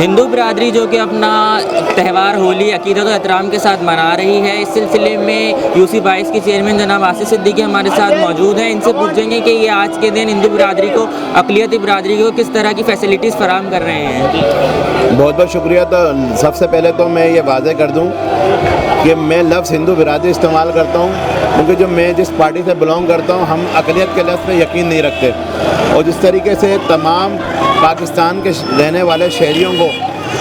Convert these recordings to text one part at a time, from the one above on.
ہندو برادری جو کہ اپنا تہوار ہولی عقیدت و احترام کے ساتھ منا رہی ہے، اس سلسلے میں UC22 کے چیئرمین جناب آصف صدیقی ہمارے ساتھ موجود ہیں۔ ان سے پوچھیں گے کہ یہ آج کے دن ہندو برادری کو، اقلیتی برادری کو کس طرح کی فیسلٹیز فراہم کر رہے ہیں۔ بہت بہت شکریہ۔ تو سب سے پہلے تو میں یہ واضح کر دوں کہ میں لفظ ہندو برادری استعمال کرتا ہوں کیونکہ جو میں جس پارٹی سے بلانگ کرتا ہوں ہم اقلیت کے لفظ پہ یقین نہیں رکھتے، اور جس طریقے سے تمام پاکستان کے رہنے والے شہریوں کو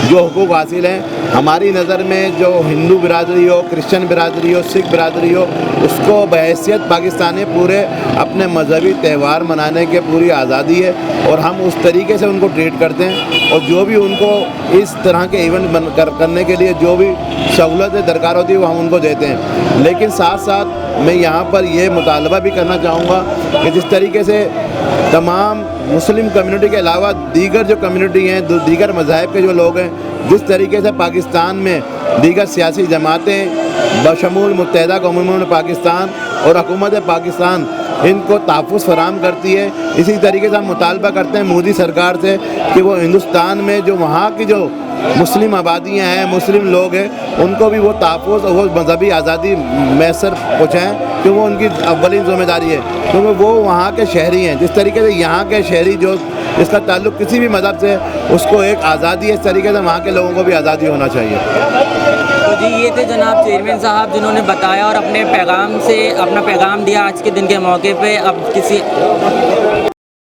جو حقوق حاصل ہیں، ہماری نظر میں جو ہندو برادری ہو، کرسچن برادری ہو، سکھ برادری ہو، اس کو بحیثیت پاکستانی پورے اپنے مذہبی تہوار منانے کے پوری آزادی ہے، اور ہم اس طریقے سے ان کو ٹریٹ کرتے ہیں، اور جو بھی ان کو اس طرح کے ایونٹ کرنے کے لیے جو بھی سہولتیں درکار ہوتی ہے وہ ہم ان کو دیتے ہیں۔ لیکن ساتھ ساتھ میں یہاں پر یہ مطالبہ بھی کرنا چاہوں گا کہ جس طریقے سے تمام مسلم کمیونٹی کے علاوہ دیگر جو کمیونٹی ہیں، دیگر مذاہب کے جو لوگ ہیں، جس طریقے سے پاکستان میں دیگر سیاسی جماعتیں بشمول متحدہ قوموں پاکستان اور حکومت پاکستان ان کو تحفظ فراہم کرتی ہے، اسی طریقے سے ہم مطالبہ کرتے ہیں مودی سرکار سے کہ وہ ہندوستان میں جو وہاں کی جو مسلم آبادیاں ہیں، مسلم لوگ ہیں، ان کو بھی وہ تحفظ اور وہ مذہبی آزادی میسر پہنچائیں، کہ وہ ان کی اولین ذمہ داری ہے، کیونکہ وہ وہاں کے شہری ہیں۔ جس طریقے سے یہاں کے شہری جو اس کا تعلق کسی بھی مذہب سے، اس کو ایک آزادی ہے، اس طریقے سے وہاں کے لوگوں کو بھی آزادی ہونا چاہیے۔ تو جی یہ تھے جناب چیئرمین صاحب جنہوں نے بتایا اور اپنے پیغام سے اپنا پیغام دیا آج کے دن کے موقع پہ۔ اب کسی